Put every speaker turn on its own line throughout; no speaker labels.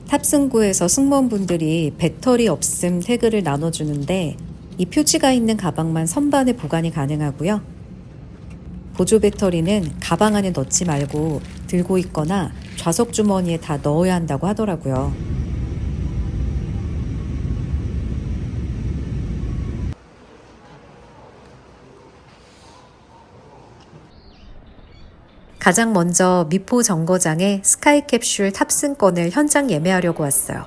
탑승구에서 승무원분들이 배터리 없음 태그를 나눠주는데 이 표지가 있는 가방만 선반에 보관이 가능하고요. 보조 배터리는 가방 안에 넣지 말고 들고 있거나 좌석 주머니에 다 넣어야 한다고 하더라고요. 가장 먼저 미포 정거장에 스카이캡슐 탑승권을 현장 예매하려고 왔어요.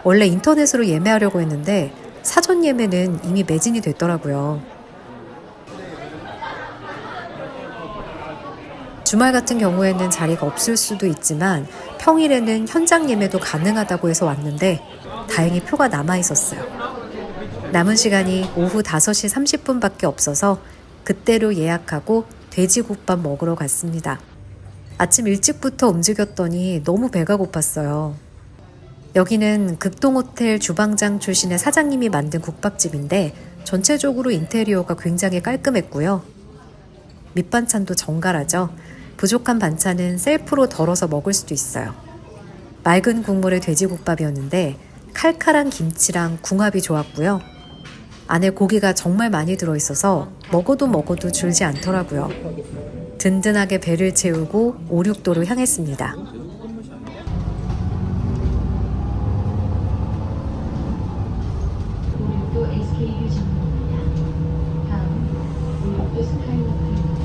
원래 인터넷으로 예매하려고 했는데 사전 예매는 이미 매진이 됐더라고요. 주말 같은 경우에는 자리가 없을 수도 있지만 평일에는 현장 예매도 가능하다고 해서 왔는데 다행히 표가 남아 있었어요. 남은 시간이 오후 5시 30분밖에 없어서 그때로 예약하고 돼지국밥 먹으러 갔습니다. 아침 일찍부터 움직였더니 너무 배가 고팠어요. 여기는 극동호텔 주방장 출신의 사장님이 만든 국밥집인데 전체적으로 인테리어가 굉장히 깔끔했고요. 밑반찬도 정갈하죠. 부족한 반찬은 셀프로 덜어서 먹을 수도 있어요. 맑은 국물의 돼지국밥이었는데 칼칼한 김치랑 궁합이 좋았고요. 안에 고기가 정말 많이 들어있어서 먹어도 줄지 않더라고요. 든든하게 배를 채우고 오륙도로 향했습니다.
오륙도 SKU 정문입니다. 다음 오륙도 스카이워크입니다.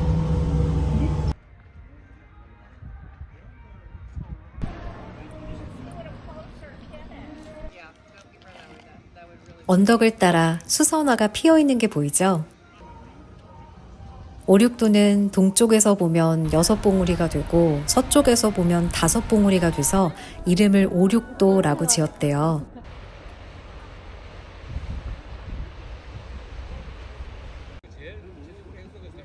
언덕을 따라 수선화가 피어있는 게 보이죠? 오륙도는 동쪽에서 보면 6봉우리가 되고 서쪽에서 보면 5봉우리가 돼서 이름을 오륙도라고 지었대요.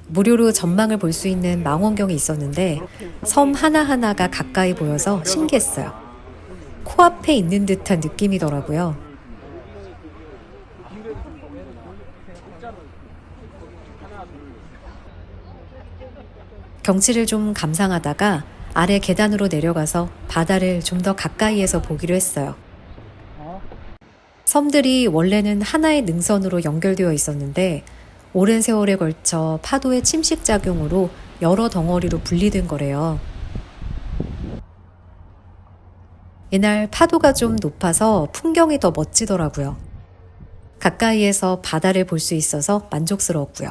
무료로 전망을 볼 수 있는 망원경이 있었는데 섬 하나하나가 가까이 보여서 신기했어요. 코앞에 있는 듯한 느낌이더라고요. 경치를 좀 감상하다가 아래 계단으로 내려가서 바다를 좀 더 가까이에서 보기로 했어요. 섬들이 원래는 하나의 능선으로 연결되어 있었는데 오랜 세월에 걸쳐 파도의 침식작용으로 여러 덩어리로 분리된 거래요. 이날 파도가 좀 높아서 풍경이 더 멋지더라고요. 가까이에서 바다를 볼 수 있어서 만족스러웠고요.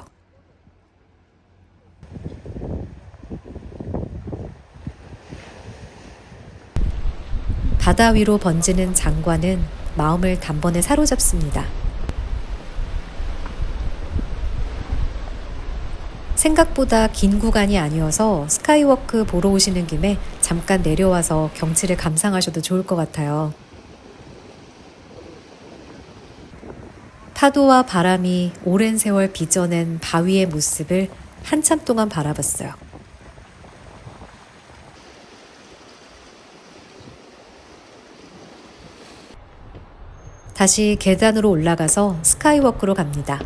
바다 위로 번지는 장관은 마음을 단번에 사로잡습니다. 생각보다 긴 구간이 아니어서 스카이워크 보러 오시는 김에 잠깐 내려와서 경치를 감상하셔도 좋을 것 같아요. 파도와 바람이 오랜 세월 빚어낸 바위의 모습을 한참 동안 바라봤어요. 다시 계단으로 올라가서 스카이워크로 갑니다.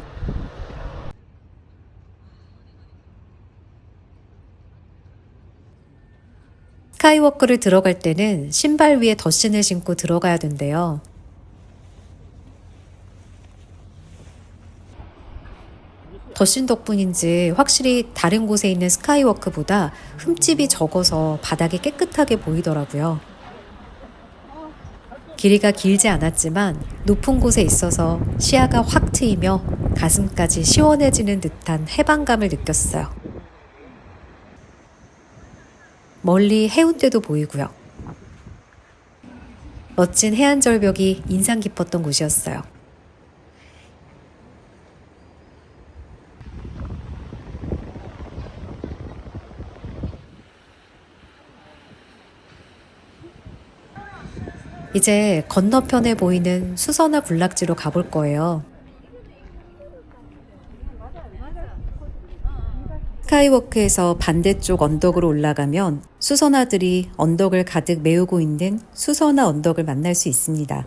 스카이워크를 들어갈 때는 신발 위에 덧신을 신고 들어가야 된대요. 덧신 덕분인지 확실히 다른 곳에 있는 스카이워크보다 흠집이 적어서 바닥이 깨끗하게 보이더라고요. 길이가 길지 않았지만 높은 곳에 있어서 시야가 확 트이며 가슴까지 시원해지는 듯한 해방감을 느꼈어요. 멀리 해운대도 보이고요. 멋진 해안 절벽이 인상 깊었던 곳이었어요. 이제 건너편에 보이는 수선화 군락지로 가볼 거예요. 스카이워크에서 반대쪽 언덕으로 올라가면 수선화들이 언덕을 가득 메우고 있는 수선화 언덕을 만날 수 있습니다.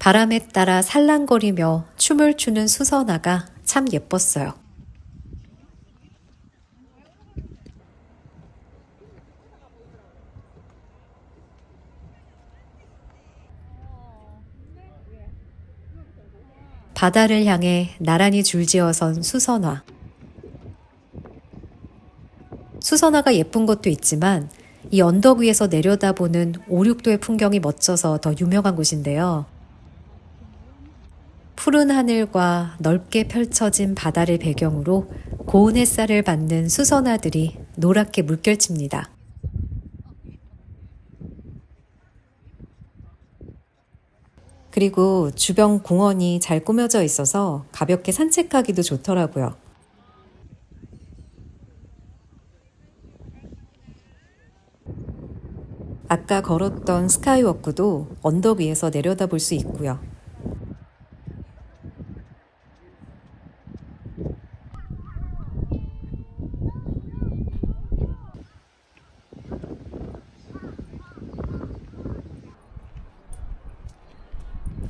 바람에 따라 살랑거리며 춤을 추는 수선화가 참 예뻤어요. 바다를 향해 나란히 줄지어선 수선화. 수선화가 예쁜 것도 있지만 이 언덕 위에서 내려다보는 오륙도의 풍경이 멋져서 더 유명한 곳인데요. 푸른 하늘과 넓게 펼쳐진 바다를 배경으로 고운 햇살을 받는 수선화들이 노랗게 물결칩니다. 그리고 주변 공원이 잘 꾸며져 있어서 가볍게 산책하기도 좋더라고요. 아까 걸었던 스카이워크도 언덕 위에서 내려다볼 수 있고요.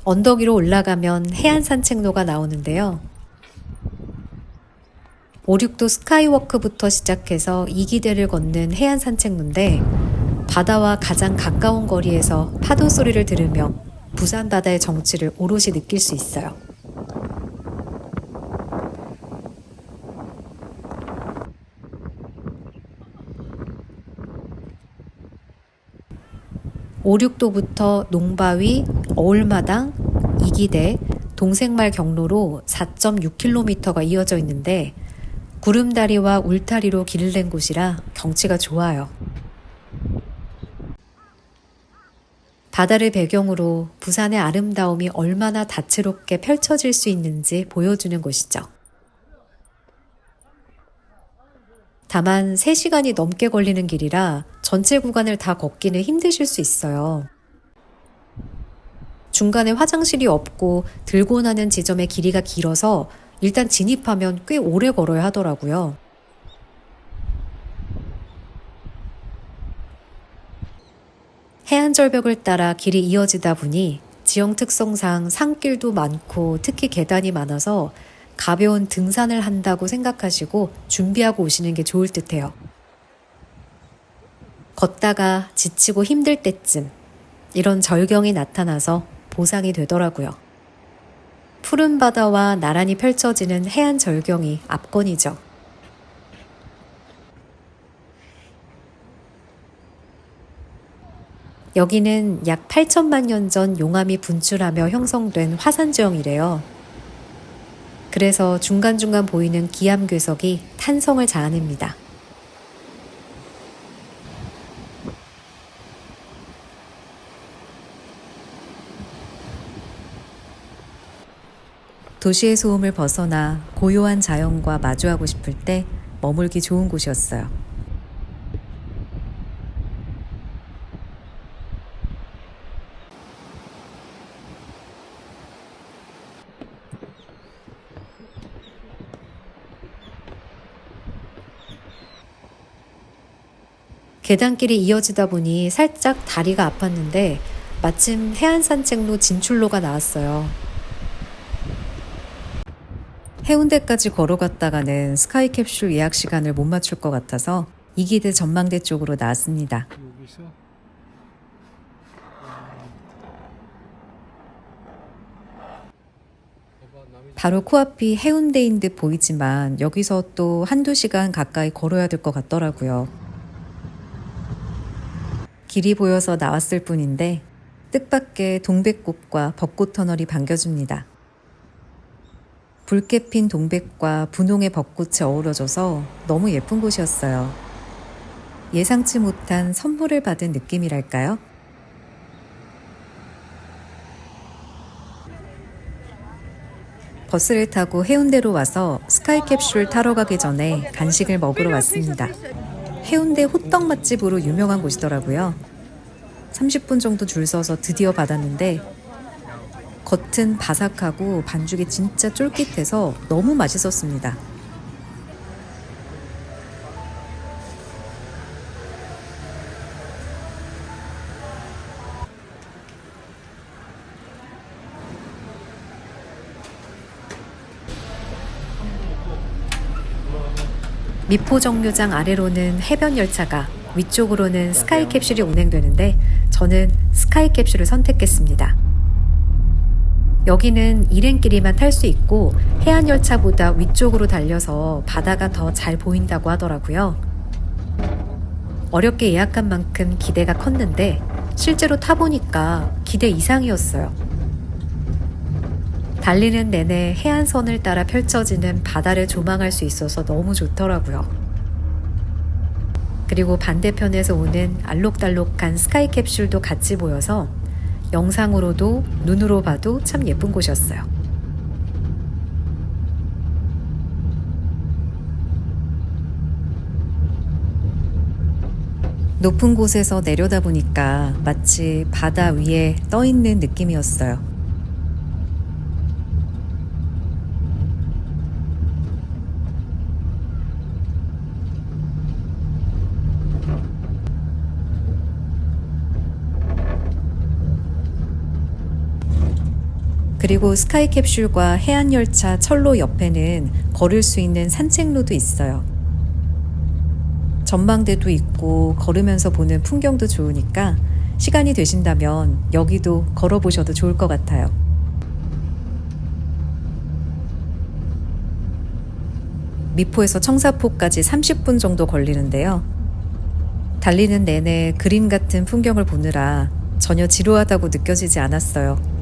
언덕 위로 올라가면 해안 산책로가 나오는데요. 오륙도 스카이워크부터 시작해서 이기대를 걷는 해안 산책로인데 바다와 가장 가까운 거리에서 파도 소리를 들으며 부산 바다의 정취를 오롯이 느낄 수 있어요. 오륙도부터 농바위, 어울마당, 이기대, 동색말 경로로 4.6km가 이어져 있는데 구름다리와 울타리로 길을 낸 곳이라 경치가 좋아요. 바다를 배경으로 부산의 아름다움이 얼마나 다채롭게 펼쳐질 수 있는지 보여주는 곳이죠. 다만 3시간이 넘게 걸리는 길이라 전체 구간을 다 걷기는 힘드실 수 있어요. 중간에 화장실이 없고 들고 나는 지점의 길이가 길어서 일단 진입하면 꽤 오래 걸어야 하더라고요. 해안절벽을 따라 길이 이어지다 보니 지형 특성상 산길도 많고 특히 계단이 많아서 가벼운 등산을 한다고 생각하시고 준비하고 오시는 게 좋을 듯해요. 걷다가 지치고 힘들 때쯤 이런 절경이 나타나서 보상이 되더라고요. 푸른 바다와 나란히 펼쳐지는 해안 절경이 압권이죠. 여기는 약 8천만 년 전 용암이 분출하며 형성된 화산지형이래요. 그래서 중간중간 보이는 기암괴석이 탄성을 자아냅니다. 도시의 소음을 벗어나 고요한 자연과 마주하고 싶을 때 머물기 좋은 곳이었어요. 계단길이 이어지다 보니 살짝 다리가 아팠는데 마침 해안 산책로 진출로가 나왔어요. 해운대까지 걸어갔다가는 스카이캡슐 예약 시간을 못 맞출 것 같아서 이기대 전망대 쪽으로 나왔습니다.
여기서
바로 코앞이 해운대인 듯 보이지만 여기서 또 한두 시간 가까이 걸어야 될 것 같더라고요. 길이 보여서 나왔을 뿐인데 뜻밖의 동백꽃과 벚꽃 터널이 반겨줍니다. 붉게 핀 동백과 분홍의 벚꽃이 어우러져서 너무 예쁜 곳이었어요. 예상치 못한 선물을 받은 느낌이랄까요? 버스를 타고 해운대로 와서 스카이캡슐 타러 가기 전에 간식을 먹으러 왔습니다. 해운대 호떡 맛집으로 유명한 곳이더라고요. 30분 정도 줄 서서 드디어 받았는데 겉은 바삭하고 반죽이 진짜 쫄깃해서 너무 맛있었습니다. 미포 정류장 아래로는 해변 열차가, 위쪽으로는 스카이 캡슐이 운행되는데 저는 스카이 캡슐을 선택했습니다. 여기는 일행끼리만 탈 수 있고 해안 열차보다 위쪽으로 달려서 바다가 더 잘 보인다고 하더라고요. 어렵게 예약한 만큼 기대가 컸는데 실제로 타보니까 기대 이상이었어요. 달리는 내내 해안선을 따라 펼쳐지는 바다를 조망할 수 있어서 너무 좋더라고요. 그리고 반대편에서 오는 알록달록한 스카이 캡슐도 같이 보여서 영상으로도 눈으로 봐도 참 예쁜 곳이었어요. 높은 곳에서 내려다보니까 마치 바다 위에 떠 있는 느낌이었어요. 그리고 스카이 캡슐과 해안열차 철로 옆에는 걸을 수 있는 산책로도 있어요. 전망대도 있고 걸으면서 보는 풍경도 좋으니까 시간이 되신다면 여기도 걸어보셔도 좋을 것 같아요. 미포에서 청사포까지 30분 정도 걸리는데요. 달리는 내내 그림 같은 풍경을 보느라 전혀 지루하다고 느껴지지 않았어요.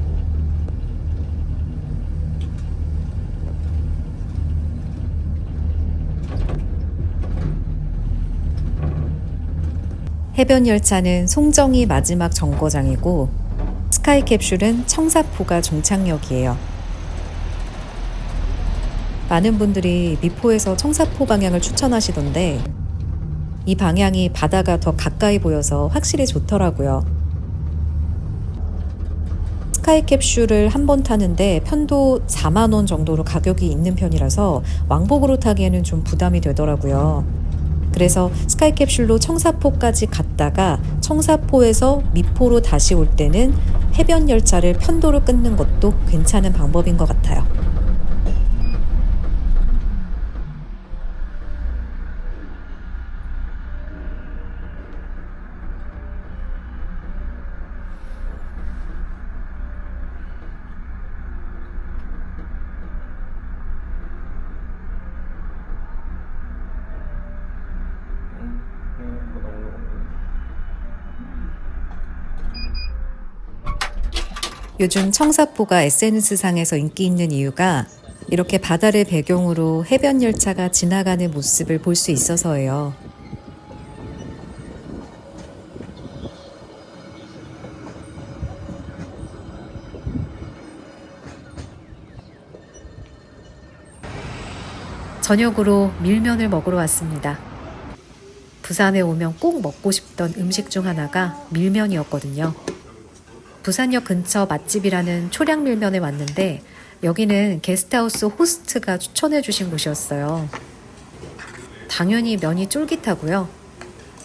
해변 열차는 송정이 마지막 정거장이고 스카이 캡슐은 청사포가 종착역이에요. 많은 분들이 미포에서 청사포 방향을 추천하시던데 이 방향이 바다가 더 가까이 보여서 확실히 좋더라고요. 스카이 캡슐을 한 번 타는데 편도 4만 원 정도로 가격이 있는 편이라서 왕복으로 타기에는 좀 부담이 되더라고요. 그래서 스카이 캡슐로 청사포까지 갔다가 청사포에서 미포로 다시 올 때는 해변 열차를 편도로 끊는 것도 괜찮은 방법인 것 같아요. 요즘 청사포가 SNS상에서 인기 있는 이유가 이렇게 바다를 배경으로 해변 열차가 지나가는 모습을 볼 수 있어서예요. 저녁으로 밀면을 먹으러 왔습니다. 부산에 오면 꼭 먹고 싶던 음식 중 하나가 밀면이었거든요. 부산역 근처 맛집이라는 초량밀면에 왔는데 여기는 게스트하우스 호스트가 추천해 주신 곳이었어요. 당연히 면이 쫄깃하고요.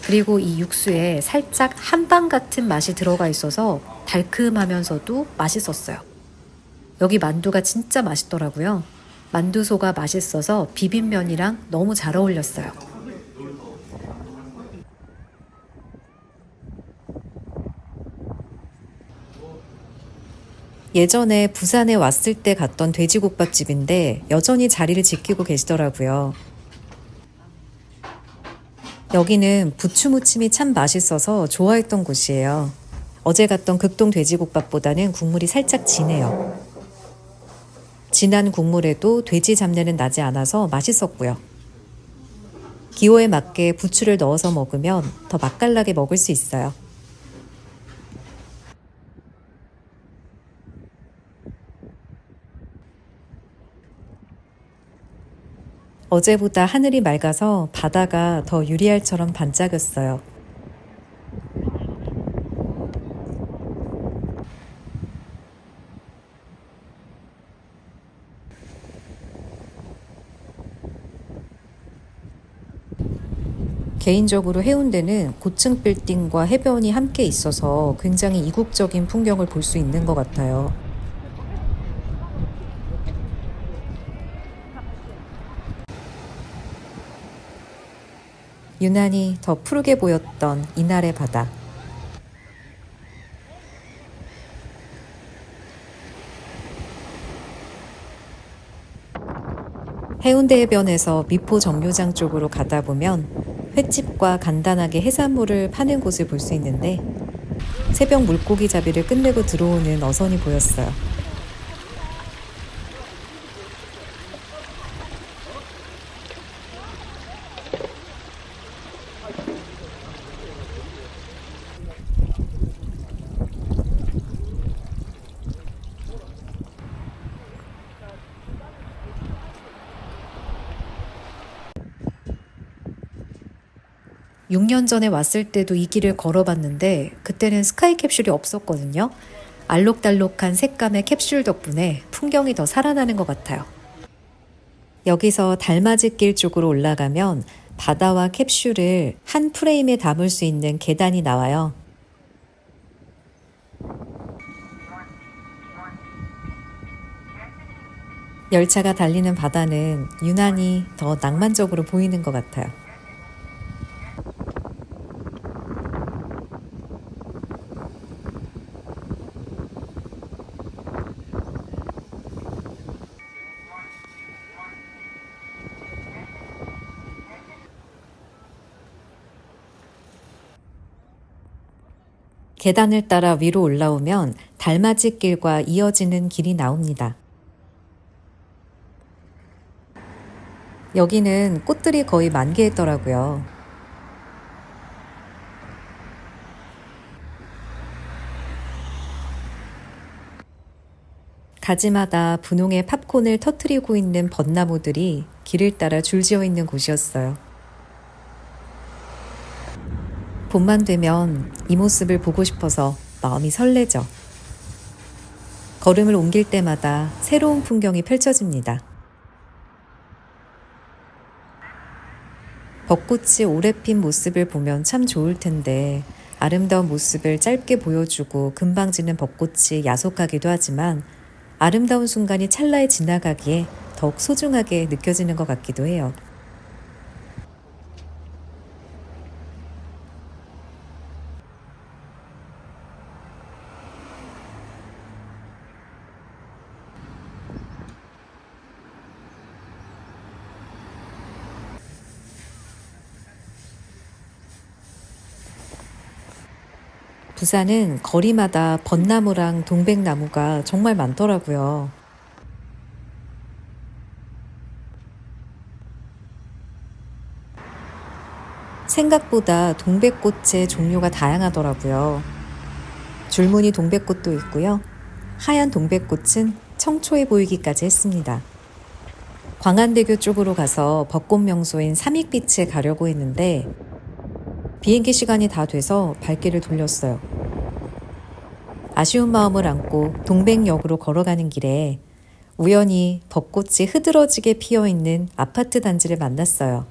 그리고 이 육수에 살짝 한방 같은 맛이 들어가 있어서 달큼하면서도 맛있었어요. 여기 만두가 진짜 맛있더라고요. 만두소가 맛있어서 비빔면이랑 너무 잘 어울렸어요. 예전에 부산에 왔을 때 갔던 돼지국밥집인데 여전히 자리를 지키고 계시더라고요. 여기는 부추무침이 참 맛있어서 좋아했던 곳이에요. 어제 갔던 극동 돼지국밥보다는 국물이 살짝 진해요. 진한 국물에도 돼지 잡내는 나지 않아서 맛있었고요. 기호에 맞게 부추를 넣어서 먹으면 더 맛깔나게 먹을 수 있어요. 어제보다 하늘이 맑아서 바다가 더 유리알처럼 반짝였어요. 개인적으로 해운대는 고층 빌딩과 해변이 함께 있어서 굉장히 이국적인 풍경을 볼 수 있는 것 같아요. 유난히 더 푸르게 보였던 이날의 바다. 해운대 해변에서 미포 정류장 쪽으로 가다 보면 횟집과 간단하게 해산물을 파는 곳을 볼 수 있는데 새벽 물고기 잡이를 끝내고 들어오는 어선이 보였어요. 육 년 전에 왔을 때도 이 길을 걸어봤는데 그때는 스카이 캡슐이 없었거든요. 알록달록한 색감의 캡슐 덕분에 풍경이 더 살아나는 것 같아요. 여기서 달맞이길 쪽으로 올라가면 바다와 캡슐을 한 프레임에 담을 수 있는 계단이 나와요. 열차가 달리는 바다는 유난히 더 낭만적으로 보이는 것 같아요. 계단을 따라 위로 올라오면 달맞이길과 이어지는 길이 나옵니다. 여기는 꽃들이 거의 만개했더라고요. 가지마다 분홍의 팝콘을 터뜨리고 있는 벚나무들이 길을 따라 줄지어 있는 곳이었어요. 봄만 되면 이 모습을 보고 싶어서 마음이 설레죠. 걸음을 옮길 때마다 새로운 풍경이 펼쳐집니다. 벚꽃이 오래 핀 모습을 보면 참 좋을 텐데 아름다운 모습을 짧게 보여주고 금방 지는 벚꽃이 야속하기도 하지만 아름다운 순간이 찰나에 지나가기에 더욱 소중하게 느껴지는 것 같기도 해요. 부산은 거리마다 벚나무랑 동백나무가 정말 많더라고요. 생각보다 동백꽃의 종류가 다양하더라고요. 줄무늬 동백꽃도 있고요. 하얀 동백꽃은 청초해 보이기까지 했습니다. 광안대교 쪽으로 가서 벚꽃 명소인 삼익빛에 가려고 했는데 비행기 시간이 다 돼서 발길을 돌렸어요. 아쉬운 마음을 안고 동백역으로 걸어가는 길에 우연히 벚꽃이 흐드러지게 피어있는 아파트 단지를 만났어요.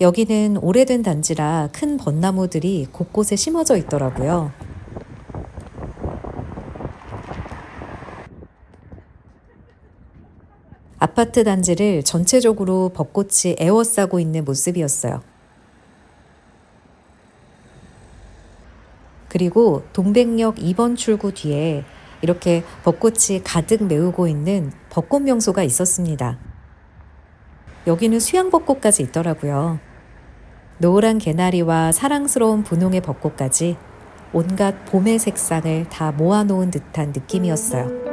여기는 오래된 단지라 큰 벚나무들이 곳곳에 심어져 있더라고요. 아파트 단지를 전체적으로 벚꽃이 에워싸고 있는 모습이었어요. 그리고 동백역 2번 출구 뒤에 이렇게 벚꽃이 가득 메우고 있는 벚꽃 명소가 있었습니다. 여기는 수양벚꽃까지 있더라고요. 노란 개나리와 사랑스러운 분홍의 벚꽃까지 온갖 봄의 색상을 다 모아놓은 듯한 느낌이었어요.